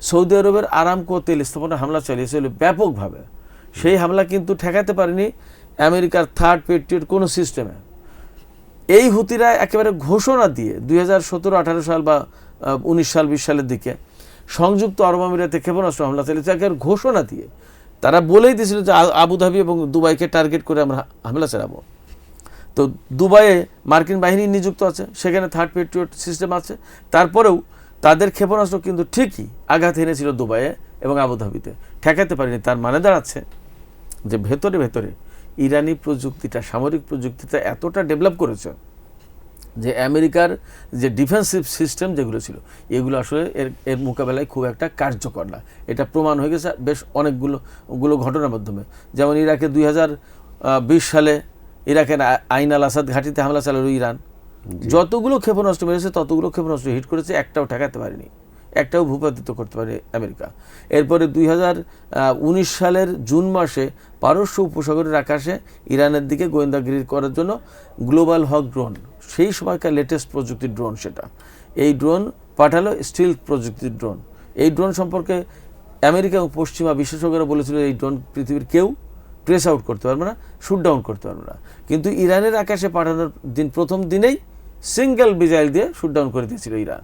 সৌদি আরবের আরামকো তেল স্থাপনা হামলা চালিয়েছিল ব্যাপকভাবে। সেই হামলা কিন্তু ঠেকাতে পারেনি আমেরিকার থার্ড পেট্রিয়ট কোনো সিস্টেমে। এই হুতিরা একেবারে ঘোষণা দিয়ে 2017-18 সাল বা 19 সাল 20 সালের দিকে সংযুক্ত আরব আমিরাতে ক্ষেপণাস্ত্র হামলা চালিয়েছে, একেবারে ঘোষণা দিয়ে। তারা বলেই দিয়েছিল যে আবুধাবি এবং দুবাইকে টার্গেট করে আমরা হামলা চালাবো। তো দুবাইয়ে মার্কিন বাহিনী নিযুক্ত আছে, সেখানে থার্ড পেট্রিয়ট সিস্টেম আছে। তারপরেও তাদের ক্ষেপণাস্ত্র কিন্তু ঠিকই আঘাত এনেছিল দুবাইয়ে এবং আবুধাবিতে, ঠেকাতে পারেনি। তার মানে দাঁড়াচ্ছে যে ভেতরে ভেতরে ইরানি প্রযুক্তিটা, সামরিক প্রযুক্তিটা এতটা ডেভেলপ করেছে যে আমেরিকার যে ডিফেন্সিভ সিস্টেম যেগুলো ছিল এগুলো আসলে এর মোকাবেলায় খুব একটা কার্যকর না। এটা প্রমাণ হয়ে গেছে বেশ অনেকগুলো ঘটনার মাধ্যমে। যেমন ইরাকে 2020 সালে ইরাকের আইন আল আসাদ ঘাঁটিতে হামলা চালালো ইরান। যতগুলো ক্ষেপণাস্ত্র মেরেছে ততগুলো ক্ষেপণাস্ত্র হিট করেছে, একটাও ঠেকাতে পারেনি, একটাও ভূপাতিত করতে পারে আমেরিকা। এরপরে 2019 সালের জুন মাসে পারস্য উপসাগরের আকাশে ইরানের দিকে গোয়েন্দাগিরি করার জন্য গ্লোবাল হক ড্রোন, সেই সময়কার লেটেস্ট প্রযুক্তির ড্রোন, সেটা এই ড্রোন পাঠালো, স্টিল প্রযুক্তির ড্রোন। এই ড্রোন সম্পর্কে আমেরিকা এবং পশ্চিমা বিশেষজ্ঞরা বলেছিল এই ড্রোন পৃথিবীর কেউ ট্রেস আউট করতে পারবে না, শুট ডাউন করতে পারবে না। কিন্তু ইরানের আকাশে পাঠানোর প্রথম দিনেই সিঙ্গেল মিসাইল দিয়ে শুট ডাউন করে দিয়েছিল ইরান।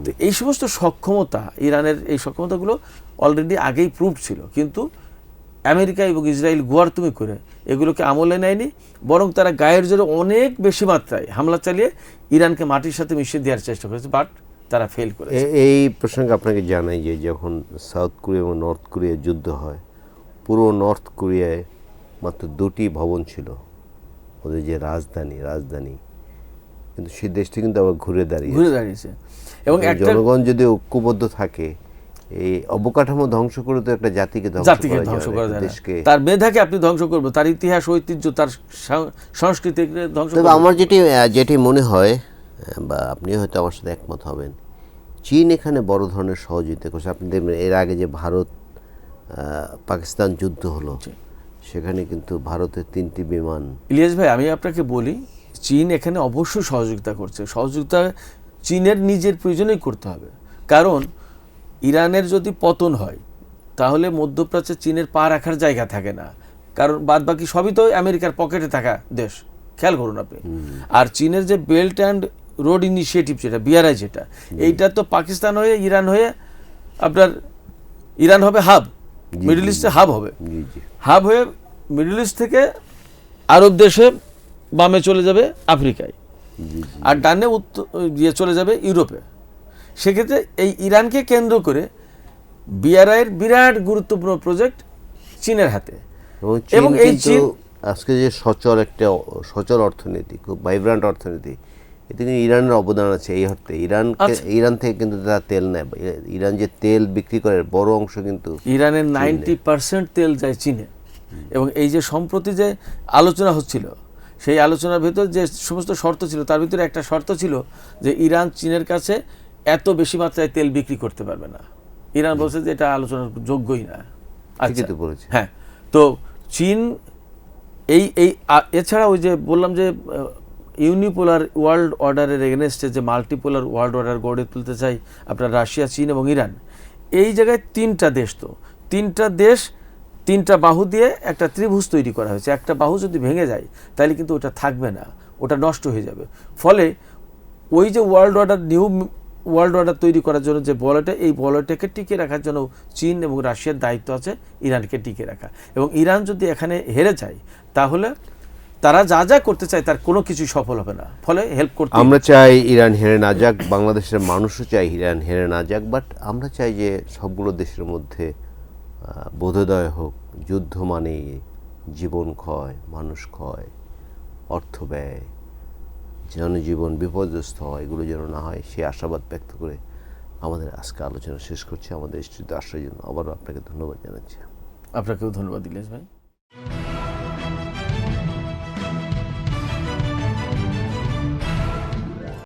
তো এই সমস্ত সক্ষমতা, ইরানের এই সক্ষমতাগুলো অলরেডি আগেই প্রুভ ছিল, কিন্তু আমেরিকা এবং ইসরায়েল গোয়ারতুমি করে এগুলোকে আমলে নেয়নি, বরং তারা গায়ের জোরে অনেক বেশি মাত্রায় হামলা চালিয়ে ইরানকে মাটির সাথে মিশিয়ে দেওয়ার চেষ্টা করেছে, বাট তারা ফেল করেছে। এই প্রসঙ্গে আপনাকে জানাই যে যখন সাউথ কোরিয়া এবং নর্থ কোরিয়ার যুদ্ধ হয়, পুরো নর্থ কোরিয়ায় মাত্র 2টি ভবন ছিল, ওদের যে রাজধানী, কিন্তু সেই দেশটি কিন্তু আবার ঘুরে দাঁড়িয়েছে। এবং জনগণ যদি ঐক্যবদ্ধ থাকে, এই অবকাঠামো ধ্বংস করে তো একটা জাতিকে ধ্বংস করা যায় না। তার মেধাকে আপনি ধ্বংস করবেন, তার ইতিহাস, ঐতিহ্য, তার সংস্কৃতিকে ধ্বংস করবেন। আমার যেটি মনে হয়, বা আপনি হয়তো আমার সাথে একমত হবেন, চীন এখানে বড় ধরনের সহযোগিতা করছে। আপনি দেখবেন এর আগে যে ভারত পাকিস্তান যুদ্ধ হলো, সেখানে কিন্তু ভারতের 3টি বিমান। ইলিয়াস ভাই, আমি আপনাকে বলি, চীন এখানে অবশ্যই সহযোগিতা করছে। সহযোগিতা চীনের নিজের প্রয়োজনেই করতে হবে, কারণ ইরানের যদি পতন হয় তাহলে মধ্যপ্রাচ্যে চীনের পা রাখার জায়গা থাকে না, কারণ বাদ বাকি সবই তো আমেরিকার পকেটে থাকা দেশ, খেয়াল করুন আপনি। আর চীনের যে বেল্ট অ্যান্ড রোড ইনিশিয়েটিভ, যেটা BRI, যেটা এইটা তো পাকিস্তান হয়ে ইরান হয়ে আপনার ইরান হবে হাব, মিডল ইস্টে হাব হবে, হাব হয়ে মিডল ইস্ট থেকে আরব দেশে বামে চলে যাবে আফ্রিকায়, আর ডানে চলে যাবে ইউরোপে। সেক্ষেত্রে এই ইরানকে কেন্দ্র করে BRI এর বিরাট গুরুত্বপূর্ণ প্রজেক্ট চীনের হাতে। এবং এই চীন আজকে যে সচল অর্থনীতি, খুব ভাইব্রান্ট অর্থনীতি, এতে কিন্তু ইরানের অবদান আছে। এই অর্থে ইরান থেকে কিন্তু তারা তেল নেয়, ইরান যে তেল বিক্রি করে বড় অংশ কিন্তু ইরানের 90% তেল যায় চীনে। এবং এই যে সম্প্রতি যে আলোচনা হচ্ছিল, সেই আলোচনার ভিতর যে সমস্ত শর্ত ছিল, তার ভিতরে একটা শর্ত ছিল যে ইরান চীনের কাছে এত বেশি মাত্রায় তেল বিক্রি করতে পারবে না। ইরান বলছে যে এটা আলোচনার যোগ্যই না। হ্যাঁ, তো চীন এছাড়া ওই যে বললাম যে ইউনিপোলার ওয়ার্ল্ড অর্ডারের এগেনস্টে যে মাল্টিপোলার ওয়ার্ল্ড অর্ডার গড়ে তুলতে চাই আপনার রাশিয়া, চীন এবং ইরান, এই জায়গায় 3টা দেশ, তো 3টা দেশ 3টা বাহু দিয়ে একটা ত্রিভুজ তৈরি করা হয়েছে। একটা বাহু যদি ভেঙে যায় তাহলে কিন্তু ওটা থাকবে না, ওটা নষ্ট হয়ে যাবে। ফলে ওই যে নিউ ওয়ার্ল্ড অর্ডার তৈরি করার জন্য যে বলয়টা, এই বলয়টাকে টিকে রাখার জন্য চীন এবং রাশিয়ার দায়িত্ব আছে ইরানকে টিকে রাখা। এবং ইরান যদি এখানে হেরে যায় তাহলে তারা যা করতে চায় তার কোনো কিছু সফল হবে না। ফলে হেল্প করতে আমরা চাই ইরান হেরে না যাক, বাংলাদেশের মানুষও চাই ইরান হেরে না যাক, বাট আমরা চাই যে সবগুলো দেশের মধ্যে বোধোদয় হোক, যুদ্ধ মানে জীবন ক্ষয়, মানুষ ক্ষয়, অর্থ ব্যয়, জনজীবন বিপর্যস্ত হয়, এগুলো যেন না হয়, সে আশাবাদ ব্যক্ত করে আমাদের আজকে আলোচনা শেষ করছি। আমাদের স্টুডিওতে আসার জন্য আবারও আপনাকে ধন্যবাদ জানাচ্ছি। আপনাকেও ধন্যবাদ ইলিয়াস ভাই।